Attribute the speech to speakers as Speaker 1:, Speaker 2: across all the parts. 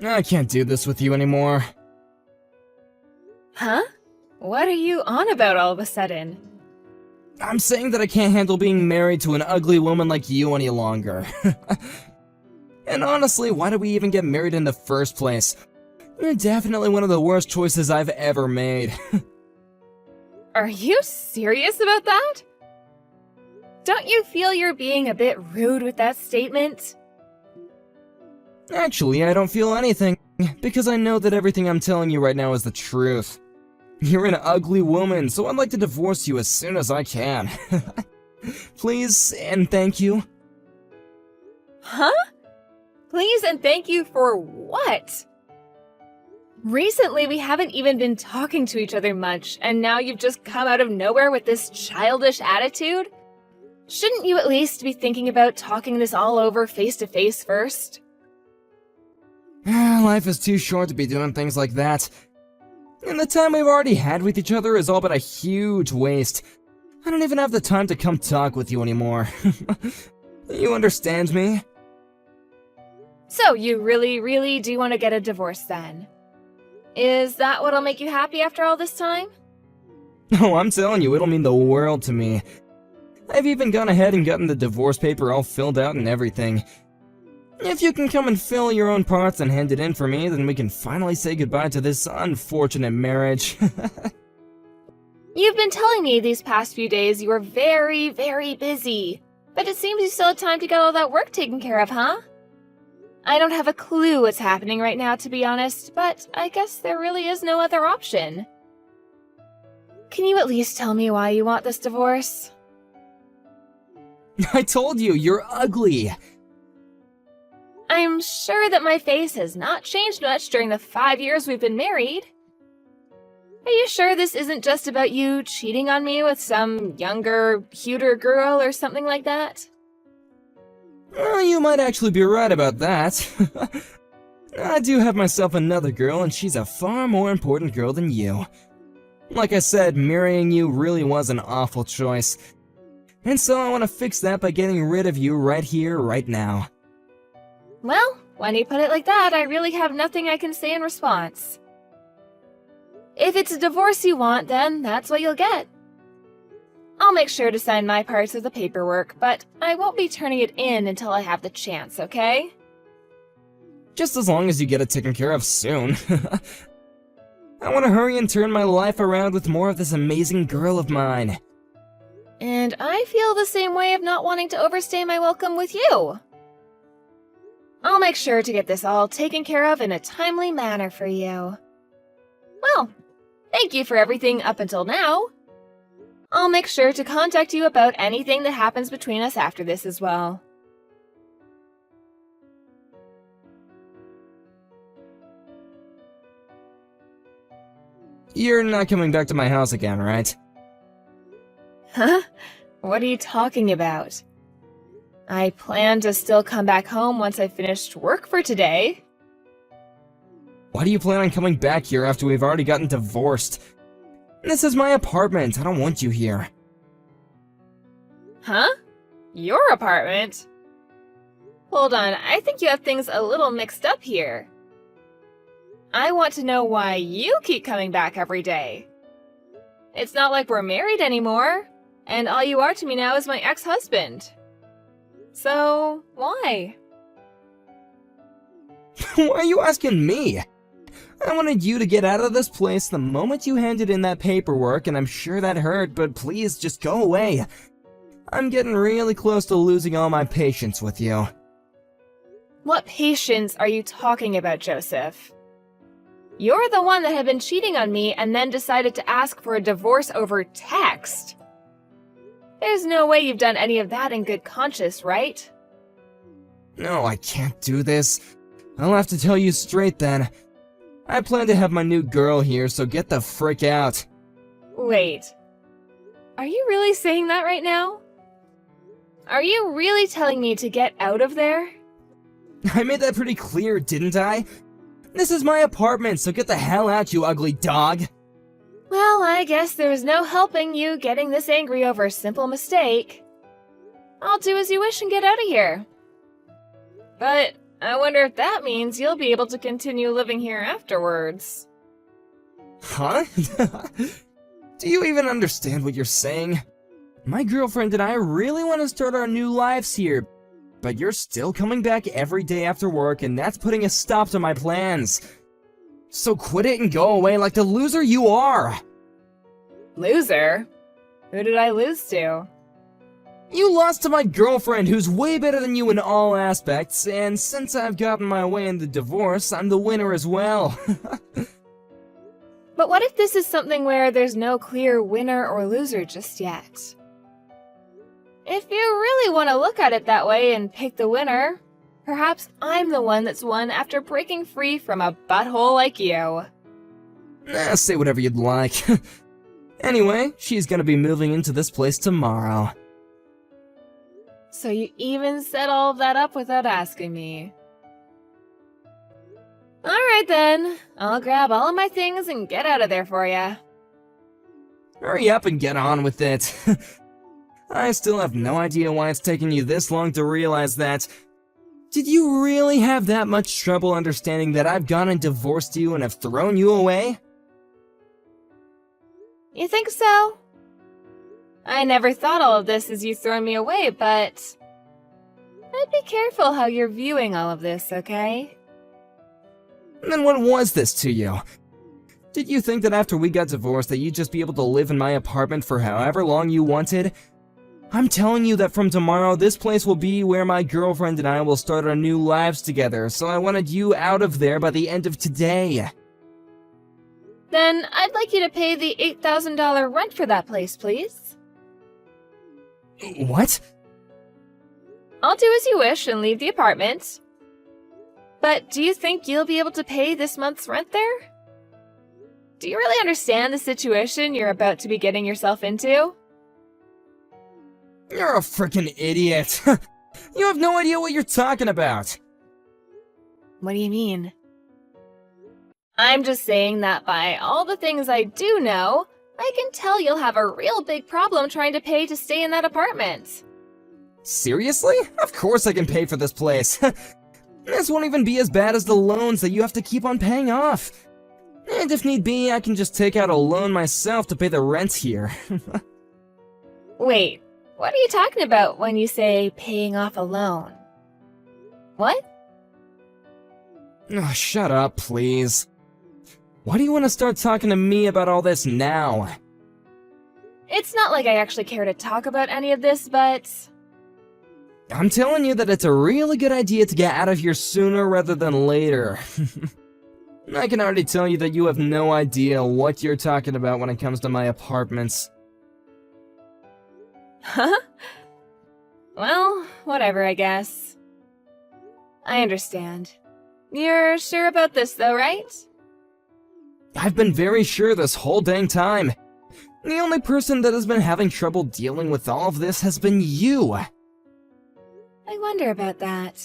Speaker 1: I can't do this with you anymore.
Speaker 2: Huh? What are you on about all of a sudden?
Speaker 1: I'm saying that I can't handle being married to an ugly woman like you any longer. And honestly, why did we even get married in the first place? You're definitely one of the worst choices I've ever made.
Speaker 2: Are you serious about that? Don't you feel you're being a bit rude with that statement?
Speaker 1: Actually, I don't feel anything, because I know that everything I'm telling you right now is the truth. You're an ugly woman, so I'd like to divorce you as soon as I can. Please and thank you.
Speaker 2: Huh? Please and thank you for what? Recently, we haven't even been talking to each other much, and now you've just come out of nowhere with this childish attitude? Shouldn't you at least be thinking about talking this all over face to face first?
Speaker 1: Life is too short to be doing things like that. And the time we've already had with each other is all but a huge waste. I don't even have the time to come talk with you anymore. You understand me?
Speaker 2: So, you really do want to get a divorce then? Is that what'll make you happy after all this time?
Speaker 1: Oh, I'm telling you, it'll mean the world to me. I've even gone ahead and gotten the divorce paper all filled out and everything. If you can come and fill your own parts and hand it in for me, then we can finally say goodbye to this unfortunate marriage.
Speaker 2: You've been telling me these past few days you were very busy, but it seems you still had time to get all that work taken care of, huh? I don't have a clue what's happening right now, to be honest, but I guess there really is no other option. Can you at least tell me why you want this divorce?
Speaker 1: I told you, you're ugly!
Speaker 2: I'm sure that my face has not changed much during the 5 years we've been married. Are you sure this isn't just about you cheating on me with some younger, cuter girl or something like that?
Speaker 1: Well, you might actually be right about that. I do have myself another girl, and she's a far more important girl than you. Like I said, marrying you really was an awful choice. And so I want to fix that by getting rid of you right here, right now.
Speaker 2: Well, when you put it like that, I really have nothing I can say in response. If it's a divorce you want, then that's what you'll get. I'll make sure to sign my parts of the paperwork, but I won't be turning it in until I have the chance, okay?
Speaker 1: Just as long as you get it taken care of soon. I want to hurry and turn my life around with more of this amazing girl of mine.
Speaker 2: And I feel the same way of not wanting to overstay my welcome with you. I'll make sure to get this all taken care of in a timely manner for you. Well, thank you for everything up until now. I'll make sure to contact you about anything that happens between us after this as well.
Speaker 1: You're not coming back to my house again, right?
Speaker 2: Huh? What are you talking about? I plan to still come back home once I finished work for today.
Speaker 1: Why do you plan on coming back here after we've already gotten divorced? This is my apartment, I don't want you here.
Speaker 2: Huh? Your apartment? Hold on, I think you have things a little mixed up here. I want to know why you keep coming back every day. It's not like we're married anymore, and all you are to me now is my ex-husband. So, why?
Speaker 1: Why are you asking me? I wanted you to get out of this place the moment you handed in that paperwork, and I'm sure that hurt, but please just go away. I'm getting really close to losing all my patience with you.
Speaker 2: What patience are you talking about, Joseph? You're the one that had been cheating on me and then decided to ask for a divorce over text. There's no way you've done any of that in good conscience, right?
Speaker 1: No, I can't do this. I'll have to tell you straight then. I plan to have my new girl here, so get the frick out.
Speaker 2: Wait. Are you really saying that right now? Are you really telling me to get out of there?
Speaker 1: I made that pretty clear, didn't I? This is my apartment, so get the hell out, you ugly dog.
Speaker 2: Well, I guess there's no helping you getting this angry over a simple mistake. I'll do as you wish and get out of here. But I wonder if that means you'll be able to continue living here afterwards.
Speaker 1: Huh? Do you even understand what you're saying? My girlfriend and I really want to start our new lives here, but you're still coming back every day after work, and that's putting a stop to my plans. So quit it and go away like the loser you are!
Speaker 2: Loser? Who did I lose to?
Speaker 1: You lost to my girlfriend, who's way better than you in all aspects, and since I've gotten my way in the divorce, I'm the winner as well.
Speaker 2: But what if this is something where there's no clear winner or loser just yet? If you really want to look at it that way and pick the winner, perhaps I'm the one that's won after breaking free from a butthole like you.
Speaker 1: Say whatever you'd like. Anyway, she's gonna be moving into this place tomorrow.
Speaker 2: So you even set all of that up without asking me. Alright then, I'll grab all of my things and get out of there for ya.
Speaker 1: Hurry up and get on with it. I still have no idea why it's taking you this long to realize that. Did you really have that much trouble understanding that I've gone and divorced you and have thrown you away?
Speaker 2: You think so? I never thought all of this as you throwing me away, but I'd be careful how you're viewing all of this, okay?
Speaker 1: Then what was this to you? Did you think that after we got divorced that you'd just be able to live in my apartment for however long you wanted? I'm telling you that from tomorrow, this place will be where my girlfriend and I will start our new lives together, so I wanted you out of there by the end of today.
Speaker 2: Then I'd like you to pay the $8,000 rent for that place, please.
Speaker 1: What?
Speaker 2: I'll do as you wish and leave the apartment. But do you think you'll be able to pay this month's rent there? Do you really understand the situation you're about to be getting yourself into?
Speaker 1: You're a freaking idiot. You have no idea what you're talking about.
Speaker 2: What do you mean? I'm just saying that by all the things I do know, I can tell you'll have a real big problem trying to pay to stay in that apartment.
Speaker 1: Seriously? Of course I can pay for this place. This won't even be as bad as the loans that you have to keep on paying off. And if need be, I can just take out a loan myself to pay the rent here.
Speaker 2: Wait, what are you talking about when you say paying off a loan? What?
Speaker 1: Oh, shut up, please. Why do you want to start talking to me about all this now?
Speaker 2: It's not like I actually care to talk about any of this, but
Speaker 1: I'm telling you that it's a really good idea to get out of here sooner rather than later. I can already tell you that you have no idea what you're talking about when it comes to my apartments.
Speaker 2: Huh? Well, whatever, I guess. I understand. You're sure about this, though, right?
Speaker 1: I've been very sure this whole dang time. The only person that has been having trouble dealing with all of this has been you.
Speaker 2: I wonder about that.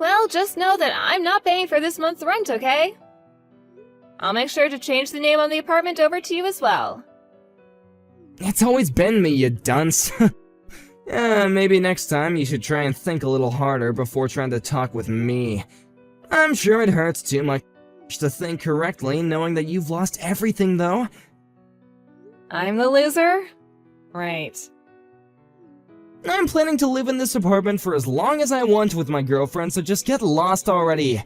Speaker 2: Well, just know that I'm not paying for this month's rent, okay? I'll make sure to change the name on the apartment over to you as well.
Speaker 1: It's always been me, you dunce. Maybe next time you should try and think a little harder before trying to talk with me. I'm sure it hurts too much to think correctly, knowing that you've lost everything, though.
Speaker 2: I'm the loser? Right.
Speaker 1: I'm planning to live in this apartment for as long as I want with my girlfriend, so just get lost already.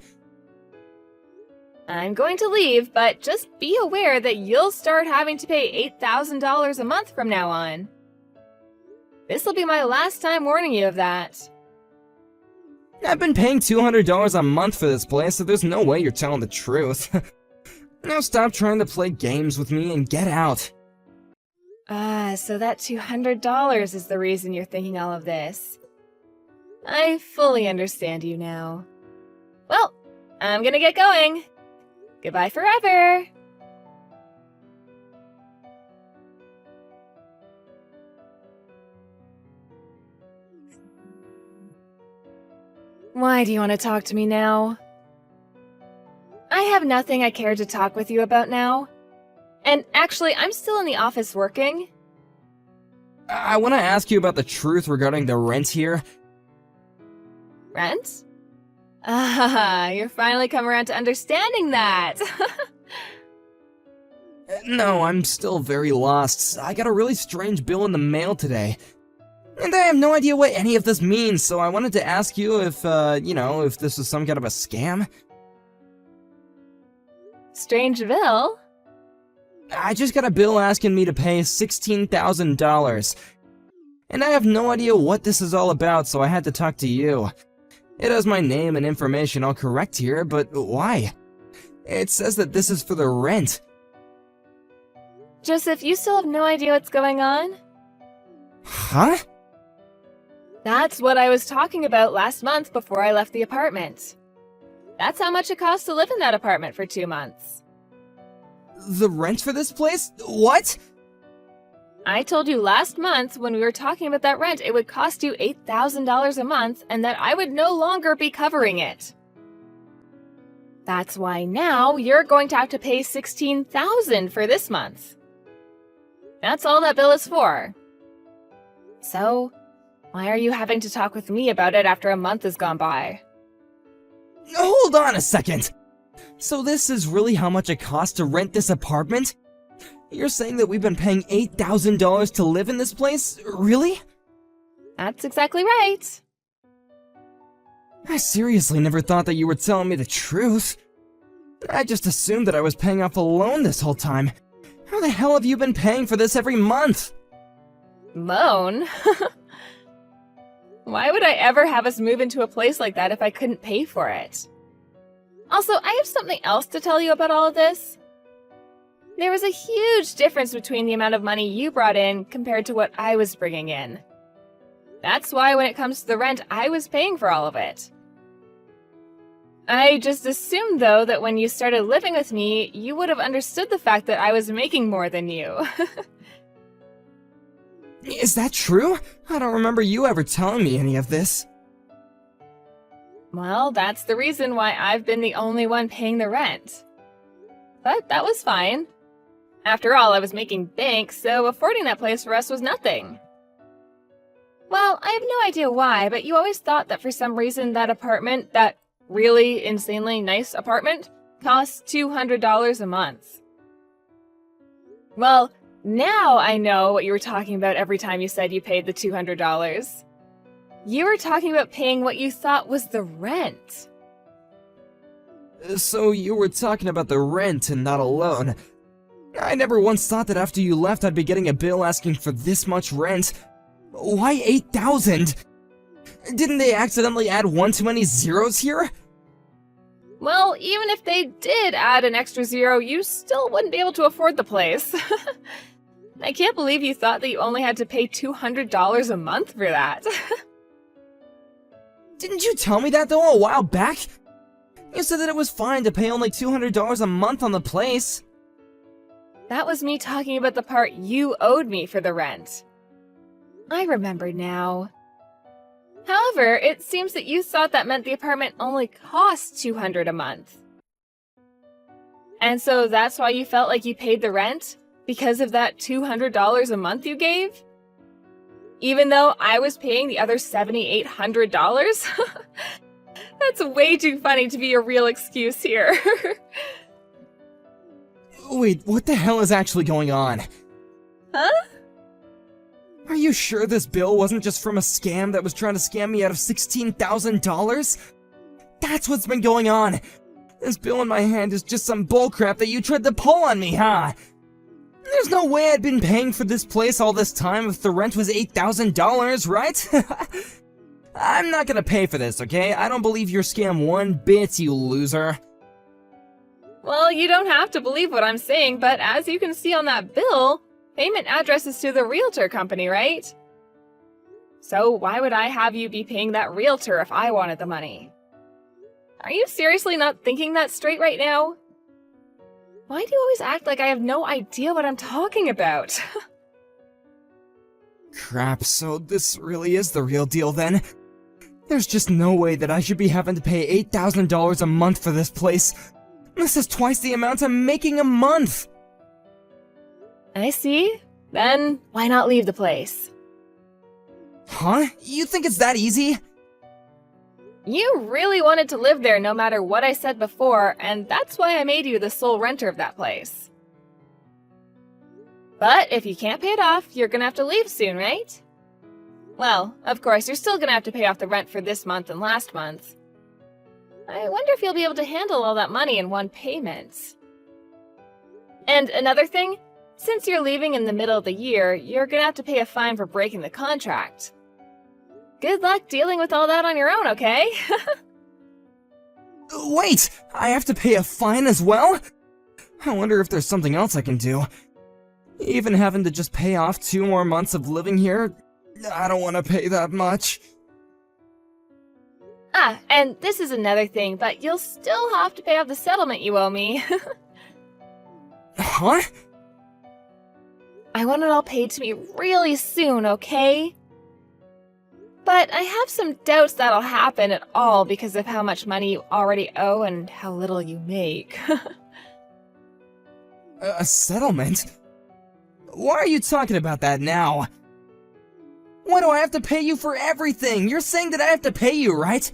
Speaker 2: I'm going to leave, but just be aware that you'll start having to pay $8,000 a month from now on. This'll be my last time warning you of that.
Speaker 1: I've been paying $200 a month for this place, so there's no way you're telling the truth. Now stop trying to play games with me and get out.
Speaker 2: So that $200 is the reason you're thinking all of this. I fully understand you now. Well, I'm gonna get going. Goodbye forever! Why do you want to talk to me now? I have nothing I care to talk with you about now. And actually, I'm still in the office working.
Speaker 1: I want to ask you about the truth regarding the rent here.
Speaker 2: Rent? Ah, you're finally come around to understanding that.
Speaker 1: No, I'm still very lost. I got a really strange bill in the mail today. And I have no idea what any of this means, so I wanted to ask you if, if this was some kind of a scam.
Speaker 2: Strange bill?
Speaker 1: I just got a bill asking me to pay $16,000. And I have no idea what this is all about, so I had to talk to you. It has my name and information all correct here, but why? It says that this is for the rent.
Speaker 2: Joseph, you still have no idea what's going on?
Speaker 1: Huh?
Speaker 2: That's what I was talking about last month before I left the apartment. That's how much it costs to live in that apartment for 2 months.
Speaker 1: The rent for this place? What?
Speaker 2: I told you last month when we were talking about that rent it would cost you $8,000 a month and that I would no longer be covering it. That's why now you're going to have to pay $16,000 for this month. That's all that bill is for. So, why are you having to talk with me about it after a month has gone by?
Speaker 1: Hold on a second! So this is really how much it costs to rent this apartment? You're saying that we've been paying $8,000 to live in this place? Really?
Speaker 2: That's exactly right.
Speaker 1: I seriously never thought that you were telling me the truth. I just assumed that I was paying off a loan this whole time. How the hell have you been paying for this every month?
Speaker 2: Loan? Why would I ever have us move into a place like that if I couldn't pay for it? Also, I have something else to tell you about all of this. There was a huge difference between the amount of money you brought in compared to what I was bringing in. That's why when it comes to the rent, I was paying for all of it. I just assumed, though, that when you started living with me, you would have understood the fact that I was making more than you.
Speaker 1: Is that true? I don't remember you ever telling me any of this.
Speaker 2: Well, that's the reason why I've been the only one paying the rent. But that was fine. After all, I was making bank, so affording that place for us was nothing. Well, I have no idea why, but you always thought that for some reason that apartment, that really insanely nice apartment, costs $200 a month. Well, now I know what you were talking about every time you said you paid the $200. You were talking about paying what you thought was the rent.
Speaker 1: So you were talking about the rent and not a loan. I never once thought that after you left I'd be getting a bill asking for this much rent. Why 8,000? Didn't they accidentally add one too many zeros here?
Speaker 2: Well, even if they did add an extra zero, you still wouldn't be able to afford the place. I can't believe you thought that you only had to pay $200 a month for that.
Speaker 1: Didn't you tell me that though a while back? You said that it was fine to pay only $200 a month on the place.
Speaker 2: That was me talking about the part you owed me for the rent. I remember now. However, it seems that you thought that meant the apartment only cost $200 a month. And so that's why you felt like you paid the rent? Because of that $200 a month you gave? Even though I was paying the other $7,800? That's way too funny to be a real excuse here.
Speaker 1: Wait, what the hell is actually going on?
Speaker 2: Huh?
Speaker 1: Are you sure this bill wasn't just from a scam that was trying to scam me out of $16,000? That's what's been going on. This bill in my hand is just some bullcrap that you tried to pull on me, huh? There's no way I'd been paying for this place all this time if the rent was $8,000, right? I'm not gonna pay for this, okay? I don't believe your scam one bit, you loser.
Speaker 2: Well, you don't have to believe what I'm saying, but as you can see on that bill, payment address is to the realtor company, right? So why would I have you be paying that realtor if I wanted the money? Are you seriously not thinking that straight right now? Why do you always act like I have no idea what I'm talking about?
Speaker 1: Crap, so this really is the real deal then? There's just no way that I should be having to pay $8,000 a month for this place. This is twice the amount I'm making a month!
Speaker 2: I see. Then why not leave the place?
Speaker 1: Huh? You think it's that easy?
Speaker 2: You really wanted to live there no matter what I said before, and that's why I made you the sole renter of that place. But if you can't pay it off, you're gonna have to leave soon, right? Well, of course, you're still gonna have to pay off the rent for this month and last month. I wonder if you'll be able to handle all that money in one payment. And another thing, since you're leaving in the middle of the year, you're gonna have to pay a fine for breaking the contract. Good luck dealing with all that on your own, okay?
Speaker 1: Wait! I have to pay a fine as well? I wonder if there's something else I can do. Even having to just pay off 2 more months of living here, I don't want to pay that much.
Speaker 2: Ah, and this is another thing, but you'll still have to pay off the settlement you owe me.
Speaker 1: Huh?
Speaker 2: I want it all paid to me really soon, okay? But I have some doubts that'll happen at all because of how much money you already owe and how little you make.
Speaker 1: A settlement? Why are you talking about that now? Why do I have to pay you for everything? You're saying that I have to pay you, right?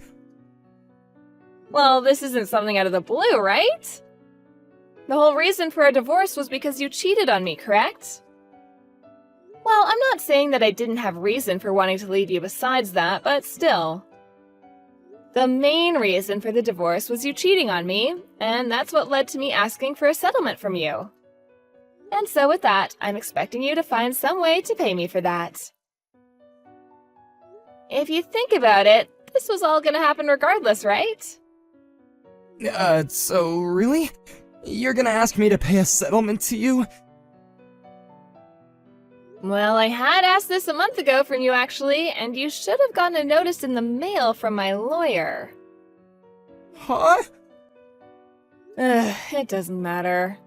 Speaker 2: Well, this isn't something out of the blue, right? The whole reason for our divorce was because you cheated on me, correct? Well, I'm not saying that I didn't have reason for wanting to leave you besides that, but still. The main reason for the divorce was you cheating on me, and that's what led to me asking for a settlement from you. And so with that, I'm expecting you to find some way to pay me for that. If you think about it, this was all gonna happen regardless, right?
Speaker 1: So really? You're gonna ask me to pay a settlement to you?
Speaker 2: Well, I had asked this a month ago from you actually, and you should have gotten a notice in the mail from my lawyer.
Speaker 1: Huh?
Speaker 2: It doesn't matter.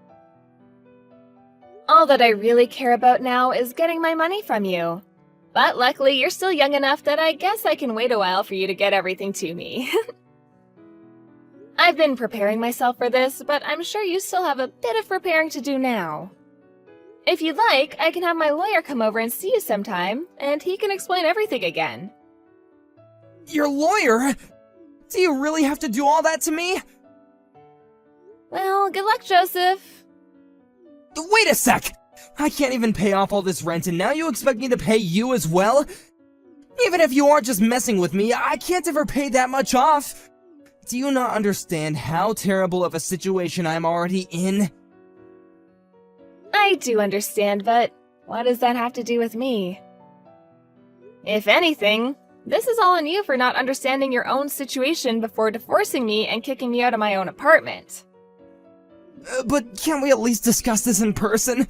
Speaker 2: All that I really care about now is getting my money from you. But luckily, you're still young enough that I guess I can wait a while for you to get everything to me. I've been preparing myself for this, but I'm sure you still have a bit of preparing to do now. If you'd like, I can have my lawyer come over and see you sometime, and he can explain everything again.
Speaker 1: Your lawyer? Do you really have to do all that to me?
Speaker 2: Well, good luck, Joseph.
Speaker 1: Wait a sec! I can't even pay off all this rent, and now you expect me to pay you as well? Even if you are just messing with me, I can't ever pay that much off! Do you not understand how terrible of a situation I'm already in?
Speaker 2: I do understand, but what does that have to do with me? If anything, this is all on you for not understanding your own situation before divorcing me and kicking me out of my own apartment.
Speaker 1: But can't we at least discuss this in person?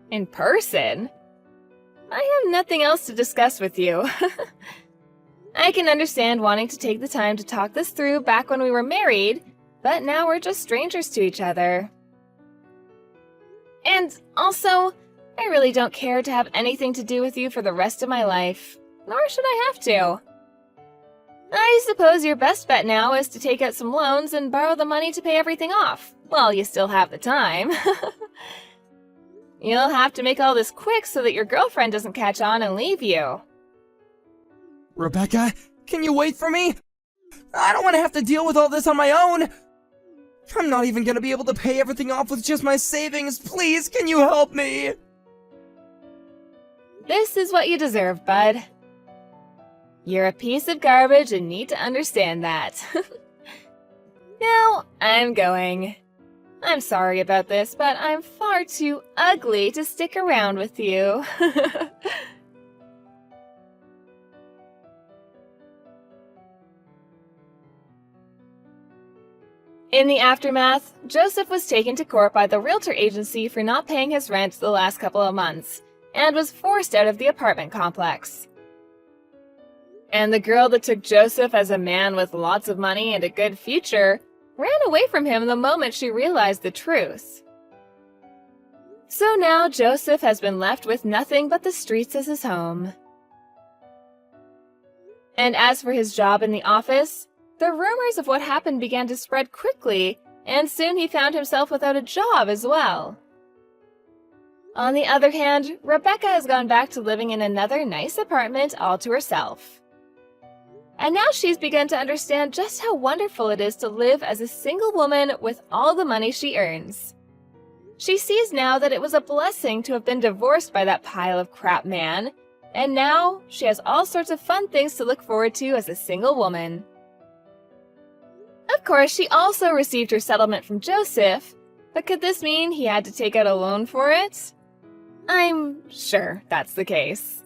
Speaker 2: In person? I have nothing else to discuss with you. I can understand wanting to take the time to talk this through back when we were married, but now we're just strangers to each other. And also, I really don't care to have anything to do with you for the rest of my life, nor should I have to. I suppose your best bet now is to take out some loans and borrow the money to pay everything off, while you still have the time. You'll have to make all this quick so that your girlfriend doesn't catch on and leave you.
Speaker 1: Rebecca, can you wait for me? I don't want to have to deal with all this on my own! I'm not even gonna be able to pay everything off with just my savings. Please, can you help me?
Speaker 2: This is what you deserve, bud. You're a piece of garbage and need to understand that. Now, I'm going. I'm sorry about this, but I'm far too ugly to stick around with you. In the aftermath, Joseph was taken to court by the realtor agency for not paying his rent the last couple of months, and was forced out of the apartment complex. And the girl that took Joseph as a man with lots of money and a good future ran away from him the moment she realized the truth. So now Joseph has been left with nothing but the streets as his home. And as for his job in the office, the rumors of what happened began to spread quickly, and soon he found himself without a job as well. On the other hand, Rebecca has gone back to living in another nice apartment all to herself. And now she's begun to understand just how wonderful it is to live as a single woman with all the money she earns. She sees now that it was a blessing to have been divorced by that pile of crap man, and now she has all sorts of fun things to look forward to as a single woman. Of course, she also received her settlement from Joseph, but could this mean he had to take out a loan for it? I'm sure that's the case.